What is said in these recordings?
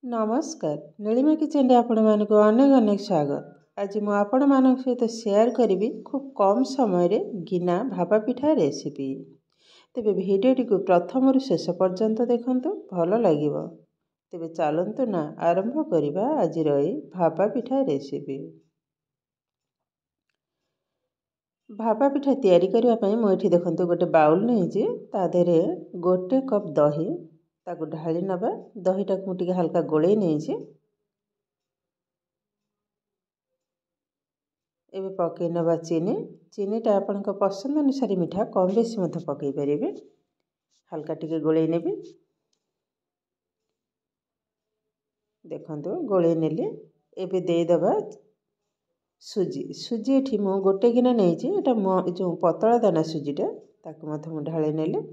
नमस्कार नीलिमा किचन आपण मानक अनेक अनेक स्वागत। आज मु आपण मानक सहित शेयर करी खूब कम समय रे गिना भापा पिठा रेसिपी। तेबे भिडियोटी को प्रथम रु शेष पर्यंत देखंतु भल लागिबो। तेबे चलंतु ना आरंभ करिबा आज रही भापा पिठा रेसिपी। भापा पिठा तैयारी करिवा पई मु एठी देखंतु गोटे बाउल नै जे ता देरे गोटे कप दही ताकू ढाली नबा। दहीटा को मुझे हल्का गोले नहीं एबे पकई नबा चीनी। चीनीटा आपण पसंद अनुसार मीठा कम बेसी मत पकई पारे। हल्का टिके गोले ने देखो गोले नेले एबे दे दबा सुजी। सुजी एठी मु गोटे गिना नहीं जो पतला दाना सुजीटा ताकू मत मु ढाली नेले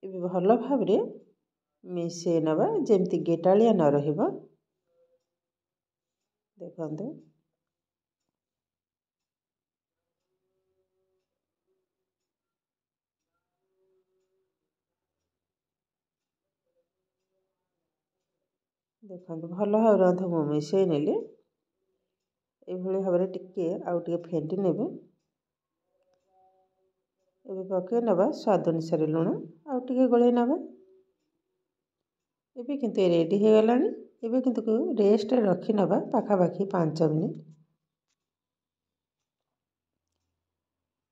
एबे भल भाव रे मिसे नबा जेमती गेटालिया न रहिबा। देखंतु देखंतु भल भाव मु मिसे नेले एभली भाव रे टिके आउ टिके फेंटी नेबे। एबे पके नबा स्वाद अनुसार लूण आउ टिके गोले नबा। एबे किंतु रेडी हो गलानी। एबे किंतु रेस्ट रखी नबा पाखापाखी 5 मिनिट।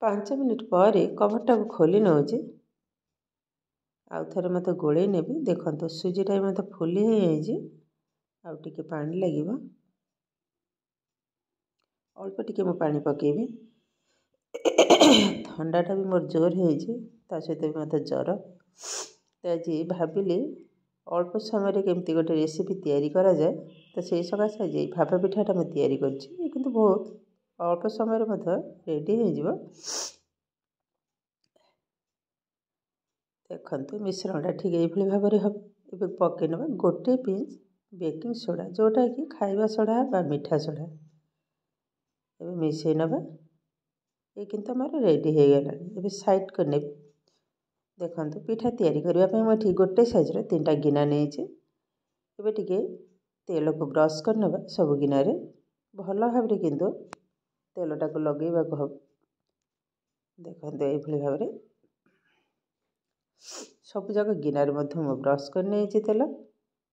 5 मिनिट पर कवरटा को खोली नौचे आउ थरे मत गोले नेबी। देखंतु सुजीटा मत फुली हो जाइए आउ टिके पानी लागिबो। अल्प टिके मु पानी पकेबी। ठंडाटा भी मोर जोर हो सहित भी मत जर तो आज भाविली अल्प समय केमती गोटे रेसिपी तैयारी करा जाए तो से सकाश आज भापा पिठाटा मैं तैयारी करछि किंतु बहुत अल्प समय रेडी हो। देखंतु मिश्रणटा ठीक ये भाव में हम ए पकई नबा गोटे पिंच बेकिंग सोडा जोटा कि खाइबा सोडा बा मीठा सोडा एबे मिसई नबा। ये किंतु हमारे रेडी हो गला। एबे साइड कर ने देखंतु पिठा तैयारी करबा पई म ठीक गोटे साइज रे 3टा गिना नै छै। एबे टिके तेल को ब्रश कर नबा सब गिना रे भल भाव रे किंतु तेलटा को लगेबा को हम। देखंतु ए भली भाव रे सब जगह गिना रे मध्य म ब्रश कर नै छै तेल।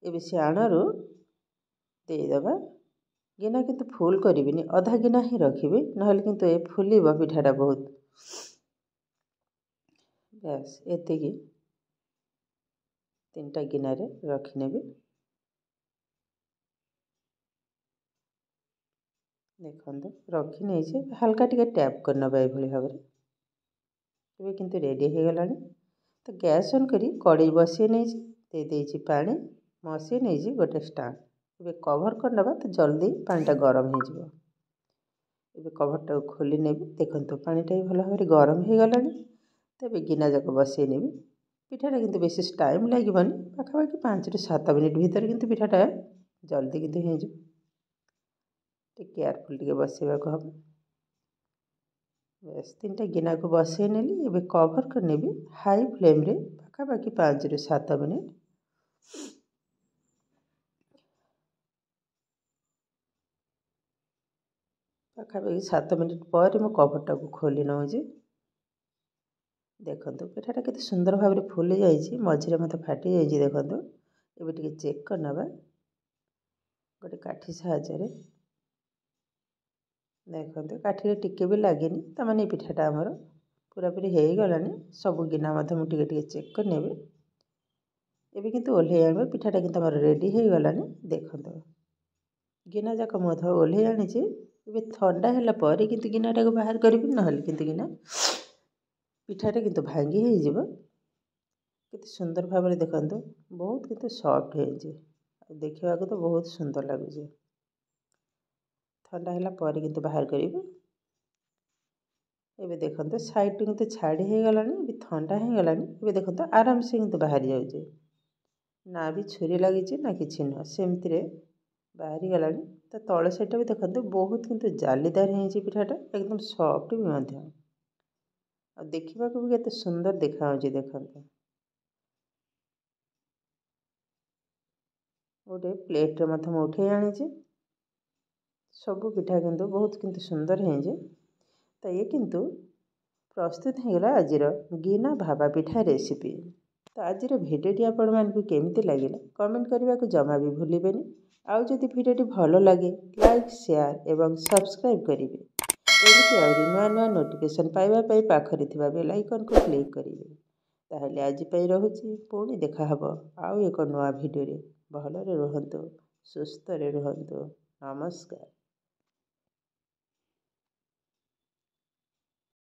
एबे से आणरो दे दबा। गिना किंतु फुल करिबिनी आधा गिना ही रखिबे नहले किंतु ए फुलीबा पिठाटा बहुत। बस एते की 3टा गिना रे रखि नेबे। देखंतु रखि नै छै हल्का टिके टैप कर नबा ए भली भाव रे। एबे किंतु रेडी हो गलानी। तो गैस ऑन करी कढ़ाई बसे नै छै दे दे छी पानी मसे नै छी गोटे स्टैंड। एबे कवर कर नबा तो जल्दी पानीटा गरम हो जिवो। एबे कवरटा खोली नेबी। देखंतु पानीटा भी भल भाव गरम हो गलानी। तबे गिना जाक बसे नेबी। पिठाटा किंतु बेसी टाइम लागिबनी पाखापाखी 5 ରୁ 7 मिनिट भीतर किंतु पिठाटा जल्दी किंतु हो जिवो। टिके केयरफुल टिके बसेबा को हम। बस 3टा गिना को बसे नेली। एबे कवर कर नेबी हाई फ्लेम रे पाखापाखी 5 ରୁ 7 मिनिट। पाखापाखी 7 मिनिट पर मो कवरटा को खोली नौजे। देखंतु पिठाटा केते सुंदर भाव रे फुली जाइछि मझिरे मत फाटी जाइछि। देखंतु एबे टिके चेक कर नबा गोटे काठी सहायता रे। देखंतु काठी रे टिके भी लागेनी त माने पिठाटा हमर पूरा पूरी हो गलानी। सब गिना मत मु टिके टिके चेक कर नेबे। एबे किंतु ओल्हे आबे पिठाटा किंतु हमर रेडी हो गलानी। देखंतु गिना जाक मत ओल्हे आनी छी। एबे ठंडा हैला पर किंतु गिनाटा को बाहर करबी नहले किंतु गिना पिठाटा किंतु भांगी हो जिवो। कितु सुंदर भाव रे देखंतु बहुत किंतु सॉफ्ट हो जे देखिबा को तो बहुत सुंदर लागु जे। ठंडा हैला पर किंतु बाहर करबी। एबे देखंतु साइड टू किंतु छाड़ी हो गलानी। एबे ठंडा हो गलानी। एबे देखंतु आराम से किंतु बाहर जाउ जे ना भी छुरी लागी जे ना किछि न सेमति रे बाहरी गलानी। तो तळे साइडटा भी देखंतु बहुत किंतु जालीदार हो जे पिठाटा एकदम सॉफ्ट भी मध्य आ देखिबा को भी केते सुंदर देखा जे। देखंतु गोटे प्लेट मध्य मैं उठे आनी सबू पिठा किंतु बहुत किंतु सुंदर है तो ये किंतु प्रस्तुत होगा आज गिना भाबा पिठा रेसिपी। तो आज भिडियोटी आपण मानक केमती लगे कमेंट करने को जमा भी भूलें। आउ जदि भिडियोटी भल लगे लाइक शेयर एवं सब्सक्राइब करेंगे। एमती आहरी नुआ नुआ नोटिफिकेशन पाइबापी पाखरे थिबा बेल आइकन को क्लिक करेंगे। ताहले आज रोचे पुणी देखा हबो आउ एक नुआ भिडियो भलरे रुहंतु सुस्थ रे रुहंतु। नमस्कार।